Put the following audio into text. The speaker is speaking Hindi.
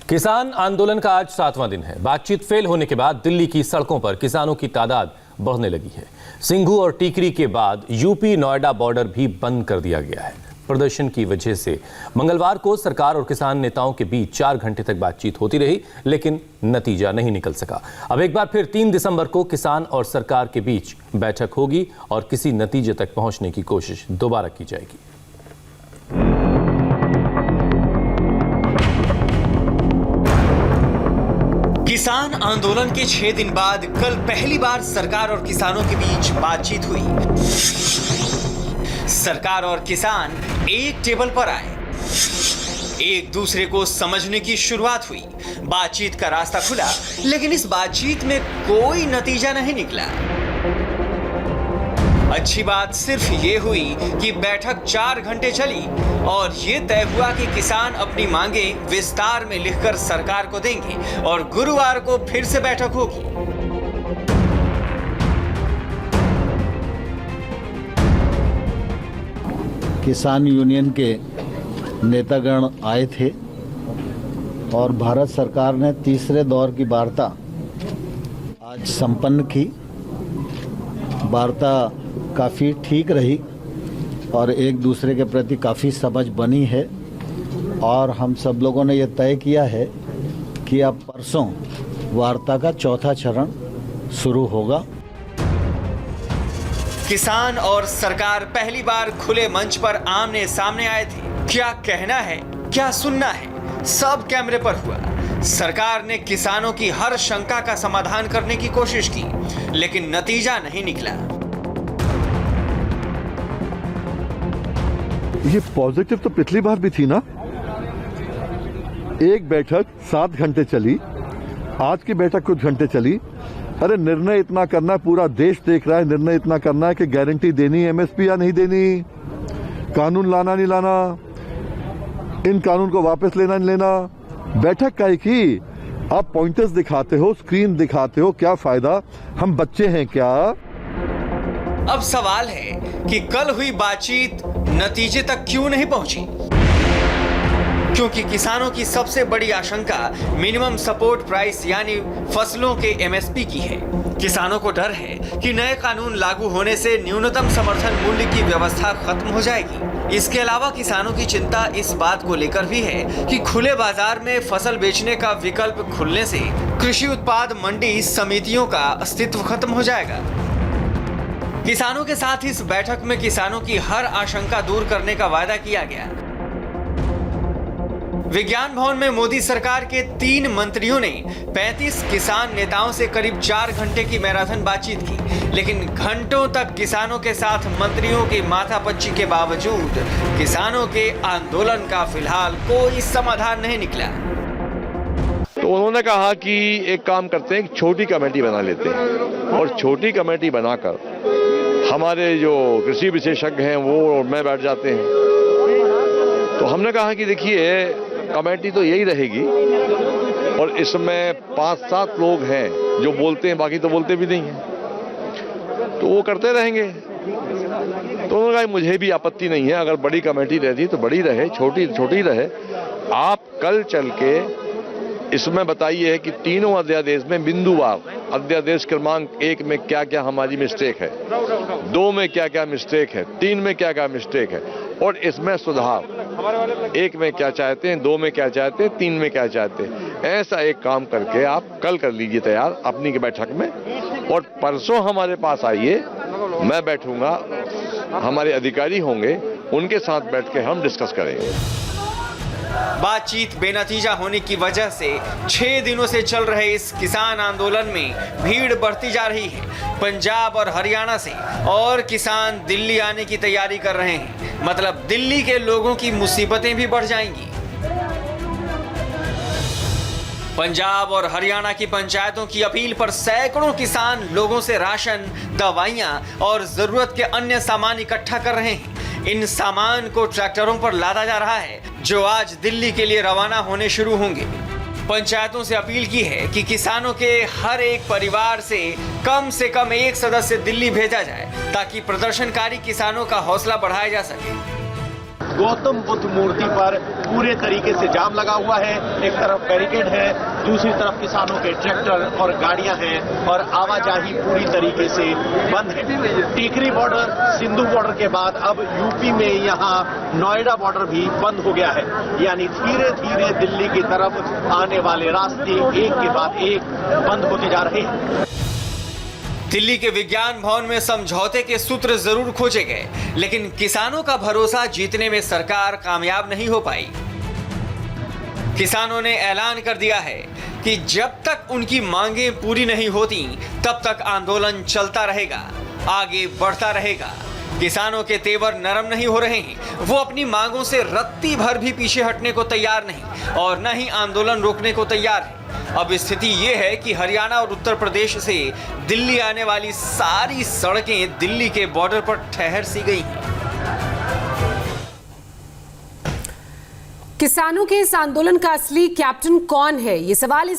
किसान आंदोलन का आज 7वां दिन है। बातचीत फेल होने के बाद दिल्ली की सड़कों पर किसानों की तादाद बढ़ने लगी है। सिंघू और टीकरी के बाद यूपी नोएडा बॉर्डर भी बंद कर दिया गया है। प्रदर्शन की वजह से मंगलवार को सरकार और किसान नेताओं के बीच 4 घंटे तक बातचीत होती रही, लेकिन नतीजा नहीं निकल सका। अब एक बार फिर 3 दिसंबर को किसान और सरकार के बीच बैठक होगी और किसी नतीजे तक पहुंचने की कोशिश दोबारा की जाएगी। किसान आंदोलन के 6 दिन बाद कल पहली बार सरकार और किसानों के बीच बातचीत हुई। सरकार और किसान एक टेबल पर आए, एक दूसरे को समझने की शुरुआत हुई। बातचीत का रास्ता खुला, लेकिन इस बातचीत में कोई नतीजा नहीं निकला। अच्छी बात सिर्फ ये हुई कि बैठक 4 घंटे चली और ये तय हुआ कि किसान अपनी मांगे विस्तार में लिखकर सरकार को देंगे और गुरुवार को फिर से बैठक होगी। किसान यूनियन के नेतागण आए थे और भारत सरकार ने तीसरे दौर की वार्ता आज संपन्न की। वार्ता काफ़ी ठीक रही और एक दूसरे के प्रति काफ़ी समझ बनी है और हम सब लोगों ने यह तय किया है कि अब परसों वार्ता का चौथा चरण शुरू होगा। किसान और सरकार पहली बार खुले मंच पर आमने सामने आए थे। क्या कहना है, क्या सुनना है, सब कैमरे पर हुआ। सरकार ने किसानों की हर शंका का समाधान करने की कोशिश की, लेकिन नतीजा नहीं निकला। ये पॉजिटिव तो पिछली बार भी थी ना। एक बैठक 7 घंटे चली, आज की बैठक कुछ घंटे चली। अरे निर्णय इतना करना है, पूरा देश देख रहा है, निर्णय इतना करना है कि गारंटी देनी एमएसपी या नहीं देनी, कानून लाना नहीं लाना, इन कानून को वापस लेना नहीं लेना। बैठक काहे की? आप पॉइंटर्स दिखाते हो, स्क्रीन दिखाते हो, क्या फायदा? हम बच्चे हैं क्या? अब सवाल है कि कल हुई बातचीत नतीजे तक क्यों नहीं पहुंची? क्योंकि किसानों की सबसे बड़ी आशंका मिनिमम सपोर्ट प्राइस यानी फसलों के एमएसपी की है। किसानों को डर है कि नए कानून लागू होने से न्यूनतम समर्थन मूल्य की व्यवस्था खत्म हो जाएगी। इसके अलावा किसानों की चिंता इस बात को लेकर भी है कि खुले बाजार में फसल बेचने का विकल्प खुलने से कृषि उत्पाद मंडी समितियों का अस्तित्व खत्म हो जाएगा। किसानों के साथ इस बैठक में किसानों की हर आशंका दूर करने का वायदा किया गया। विज्ञान भवन में मोदी सरकार के 3 मंत्रियों ने 35 किसान नेताओं से करीब 4 घंटे की मैराथन बातचीत की, लेकिन घंटों तक किसानों के साथ मंत्रियों की माथापच्ची के बावजूद किसानों के आंदोलन का फिलहाल कोई समाधान नहीं निकला। तो उन्होंने कहा कि एक काम करते हैं, एक छोटी कमेटी बना लेते हैं और छोटी कमेटी बनाकर हमारे जो कृषि विशेषज्ञ हैं वो और मैं बैठ जाते हैं। तो हमने कहा कि देखिए कमेटी तो यही रहेगी और इसमें 5-7 लोग हैं जो बोलते हैं, बाकी तो बोलते भी नहीं हैं, तो वो करते रहेंगे। तो उन्होंने कहा मुझे भी आपत्ति नहीं है, अगर बड़ी कमेटी रहती तो बड़ी रहे, छोटी छोटी रहे। आप कल चल के इसमें बताइए कि तीनों अध्यादेश में बिंदुवार, अध्यादेश क्रमांक 1 में क्या क्या हमारी मिस्टेक है, 2 में क्या क्या मिस्टेक है, 3 में क्या क्या मिस्टेक है और इसमें सुधार, 1 में क्या चाहते हैं, 2 में क्या चाहते हैं, 3 में क्या चाहते हैं। ऐसा एक काम करके आप कल कर लीजिए तैयार अपनी की बैठक में और परसों हमारे पास आइए, मैं बैठूंगा, हमारे अधिकारी होंगे, उनके साथ बैठ के हम डिस्कस करेंगे। बातचीत बेनतीजा होने की वजह से 6 दिनों से चल रहे इस किसान आंदोलन में भीड़ बढ़ती जा रही है। पंजाब और हरियाणा से और किसान दिल्ली आने की तैयारी कर रहे हैं। मतलब दिल्ली के लोगों की मुसीबतें भी बढ़ जाएंगी। पंजाब और हरियाणा की पंचायतों की अपील पर सैकड़ों किसान लोगों से राशन, दवाइयां और जरूरत के अन्य सामान इकट्ठा कर रहे हैं। इन सामान को ट्रैक्टरों पर लादा जा रहा है जो आज दिल्ली के लिए रवाना होने शुरू होंगे। पंचायतों से अपील की है कि किसानों के हर एक परिवार से कम एक सदस्य दिल्ली भेजा जाए ताकि प्रदर्शनकारी किसानों का हौसला बढ़ाया जा सके। गौतम बुद्ध मूर्ति पर पूरे तरीके से जाम लगा हुआ है। एक तरफ बैरिकेड है, दूसरी तरफ किसानों के ट्रैक्टर और गाड़ियां हैं और आवाजाही पूरी तरीके से बंद है। टीकरी बॉर्डर, सिंधु बॉर्डर के बाद अब यूपी में यहाँ नोएडा बॉर्डर भी बंद हो गया है। यानी धीरे धीरे दिल्ली की तरफ आने वाले रास्ते एक के बाद एक बंद होते जा रहे हैं। दिल्ली के विज्ञान भवन में समझौते के सूत्र जरूर खोजे गए, लेकिन किसानों का भरोसा जीतने में सरकार कामयाब नहीं हो पाई। किसानों ने ऐलान कर दिया है कि जब तक उनकी मांगें पूरी नहीं होती तब तक आंदोलन चलता रहेगा, आगे बढ़ता रहेगा। किसानों के तेवर नरम नहीं हो रहे हैं। वो अपनी मांगों से रत्ती भर भी पीछे हटने को तैयार नहीं और न ही आंदोलन रोकने को तैयार है। अब स्थिति ये है कि हरियाणा और उत्तर प्रदेश से दिल्ली आने वाली सारी सड़कें दिल्ली के बॉर्डर पर ठहर सी गई हैं। किसानों के इस आंदोलन का असली कैप्टन कौन है, ये सवाल